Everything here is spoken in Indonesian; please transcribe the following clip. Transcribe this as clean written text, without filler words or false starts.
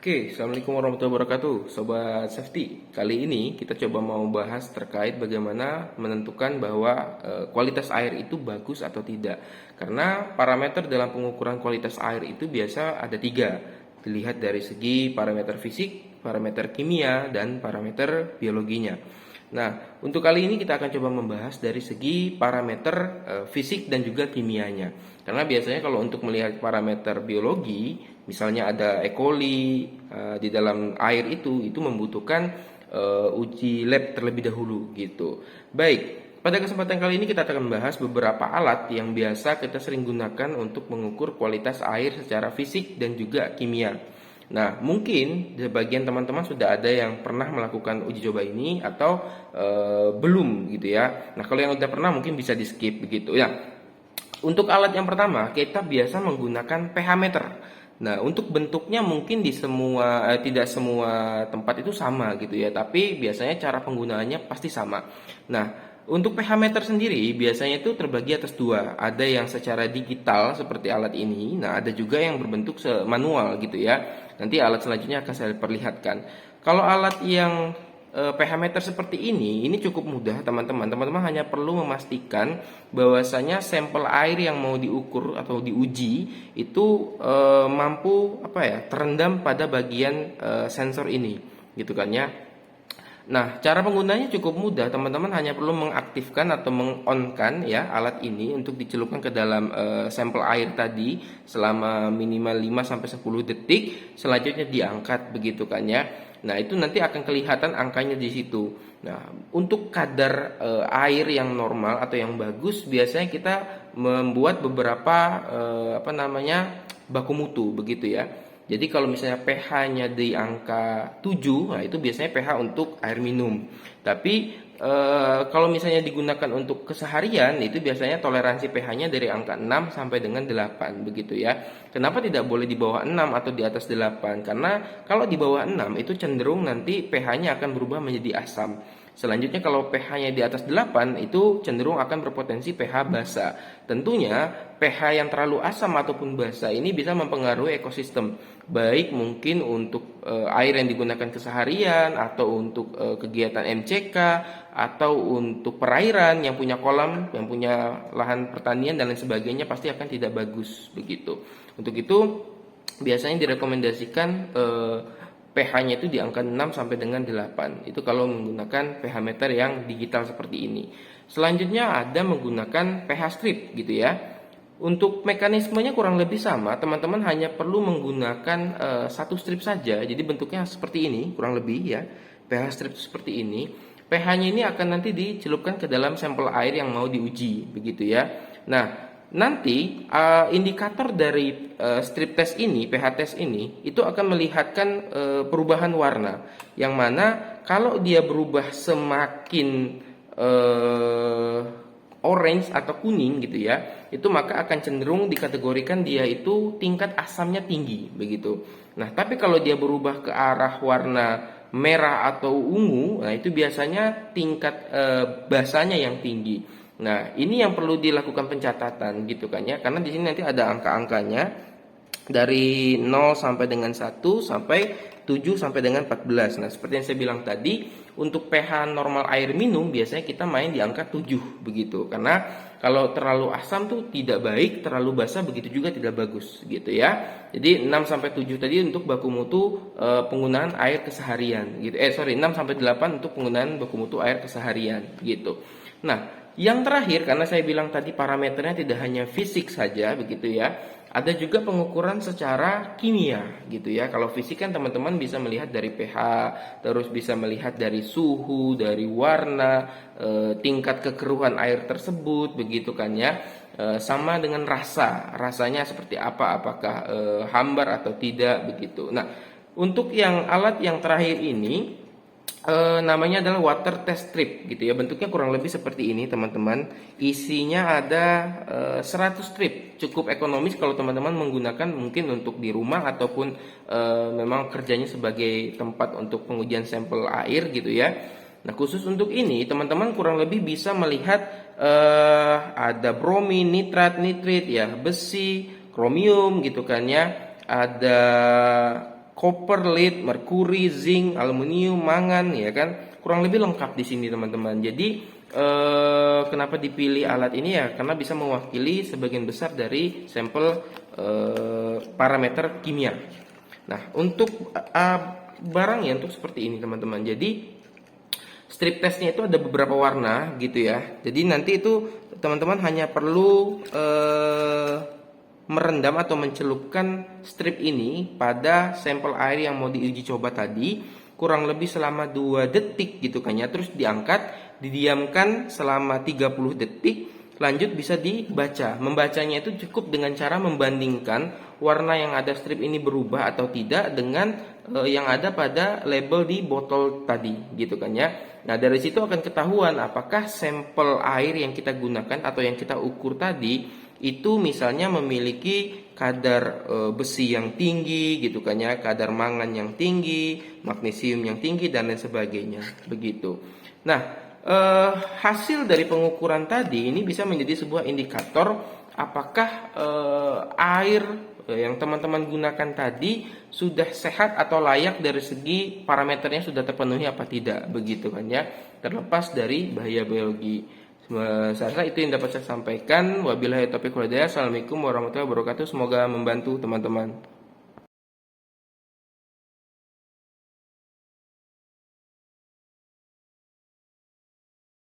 Oke, Assalamualaikum warahmatullahi wabarakatuh, Sobat Safety. Kali ini kita coba mau bahas terkait bagaimana menentukan bahwa kualitas air itu bagus atau tidak. Karena parameter dalam pengukuran kualitas air itu biasa ada tiga. Dilihat dari segi parameter fisik, parameter kimia, dan parameter biologinya. Nah, untuk kali ini kita akan coba membahas dari segi parameter fisik dan juga kimianya. Karena biasanya kalau untuk melihat parameter biologi, misalnya ada E. coli di dalam air itu membutuhkan uji lab terlebih dahulu gitu. Baik, pada kesempatan kali ini kita akan membahas beberapa alat yang biasa kita sering gunakan untuk mengukur kualitas air secara fisik dan juga kimia. Nah, mungkin sebagian teman-teman sudah ada yang pernah melakukan uji coba ini atau belum gitu ya. Nah, kalau yang sudah pernah mungkin bisa di skip begitu ya. Untuk alat yang pertama, kita biasa menggunakan pH meter. Nah, untuk bentuknya mungkin di semua tidak semua tempat itu sama gitu ya, tapi biasanya cara penggunaannya pasti sama. Nah, untuk pH meter sendiri biasanya itu terbagi atas dua. Ada yang secara digital seperti alat ini, nah ada juga yang berbentuk manual gitu ya. Nanti alat selanjutnya akan saya perlihatkan. Kalau alat yang pH meter seperti ini cukup mudah teman-teman. Teman-teman hanya perlu memastikan bahwasanya sampel air yang mau diukur atau diuji itu mampu terendam pada bagian sensor ini, gitu kan ya. Nah, cara penggunanya cukup mudah. Teman-teman hanya perlu mengaktifkan atau meng-on-kan ya alat ini untuk dicelupkan ke dalam sampel air tadi selama minimal 5 sampai 10 detik, selanjutnya diangkat begitu kan ya. Nah, itu nanti akan kelihatan angkanya di situ. Nah, untuk kadar air yang normal atau yang bagus biasanya kita membuat beberapa baku mutu begitu ya. Jadi kalau misalnya pH-nya di angka 7, nah itu biasanya pH untuk air minum. Tapi kalau misalnya digunakan untuk keseharian, itu biasanya toleransi pH-nya dari angka 6 sampai dengan 8 begitu ya. Kenapa tidak boleh di bawah 6 atau di atas 8? Karena kalau di bawah 6 itu cenderung nanti pH-nya akan berubah menjadi asam. Selanjutnya kalau pH-nya di atas 8 itu cenderung akan berpotensi pH basa. Tentunya pH yang terlalu asam ataupun basa ini bisa mempengaruhi ekosistem. Baik mungkin untuk air yang digunakan keseharian atau untuk kegiatan MCK atau untuk perairan yang punya kolam, yang punya lahan pertanian dan lain sebagainya pasti akan tidak bagus begitu. Untuk itu biasanya direkomendasikan pH-nya itu di angka 6 sampai dengan 8. Itu kalau menggunakan pH meter yang digital seperti ini. Selanjutnya ada menggunakan pH strip gitu ya. Untuk mekanismenya kurang lebih sama, teman-teman hanya perlu menggunakan satu strip saja. Jadi bentuknya seperti ini, kurang lebih ya. pH strip seperti ini. pH-nya ini akan nanti dicelupkan ke dalam sampel air yang mau diuji, begitu ya. Nah, nanti indikator dari strip test ini, pH test ini, itu akan melihatkan perubahan warna. Yang mana kalau dia berubah semakin orange atau kuning gitu ya, itu maka akan cenderung dikategorikan dia itu tingkat asamnya tinggi begitu. Nah, tapi kalau dia berubah ke arah warna merah atau ungu, nah itu biasanya tingkat basanya yang tinggi. Nah, ini yang perlu dilakukan pencatatan gitu kan ya, karena di sini nanti ada angka-angkanya dari 0 sampai dengan 1 sampai 7 sampai dengan 14. Nah, seperti yang saya bilang tadi, untuk pH normal air minum biasanya kita main di angka 7 begitu. Karena kalau terlalu asam tuh tidak baik, terlalu basa begitu juga tidak bagus gitu ya. Jadi 6 sampai 7 tadi untuk baku mutu penggunaan air keseharian gitu. 6 sampai 8 untuk penggunaan baku mutu air keseharian gitu. Nah, yang terakhir, karena saya bilang tadi parameternya tidak hanya fisik saja begitu ya, ada juga pengukuran secara kimia gitu ya. Kalau fisik kan teman-teman bisa melihat dari pH, terus bisa melihat dari suhu, dari warna, tingkat kekeruhan air tersebut begitu kan ya. Sama dengan rasanya seperti apa, apakah hambar atau tidak begitu. Nah, untuk yang alat yang terakhir ini namanya adalah water test strip gitu ya. Bentuknya kurang lebih seperti ini teman-teman. Isinya ada 100 strip. Cukup ekonomis kalau teman-teman menggunakan mungkin untuk di rumah ataupun memang kerjanya sebagai tempat untuk pengujian sampel air gitu ya. Nah, khusus untuk ini teman-teman kurang lebih bisa melihat ada bromin, nitrat ya, besi, kromium gitu kan ya. Ada copper, lead, merkuri, zinc, aluminium, mangan, ya kan, kurang lebih lengkap di sini teman-teman. Jadi kenapa dipilih alat ini ya? Karena bisa mewakili sebagian besar dari sampel parameter kimia. Nah, untuk barangnya untuk seperti ini teman-teman. Jadi strip testnya itu ada beberapa warna gitu ya. Jadi nanti itu teman-teman hanya perlu merendam atau mencelupkan strip ini pada sampel air yang mau diuji coba tadi kurang lebih selama 2 detik gitu kan ya. Terus diangkat, didiamkan selama 30 detik, lanjut bisa dibaca. Membacanya itu cukup dengan cara membandingkan warna yang ada strip ini berubah atau tidak dengan yang ada pada label di botol tadi gitu kan ya. Nah, dari situ akan ketahuan apakah sampel air yang kita gunakan atau yang kita ukur tadi itu misalnya memiliki kadar besi yang tinggi gitu kan ya, kadar mangan yang tinggi, magnesium yang tinggi dan lain sebagainya begitu. Nah, hasil dari pengukuran tadi ini bisa menjadi sebuah indikator apakah air yang teman-teman gunakan tadi sudah sehat atau layak dari segi parameternya sudah terpenuhi apa tidak begitu kan ya, terlepas dari bahaya biologi. Saya rasa itu yang dapat saya sampaikan. Wabillahi taufiq wal hidayah. Assalamualaikum warahmatullahi wabarakatuh. Semoga membantu teman-teman.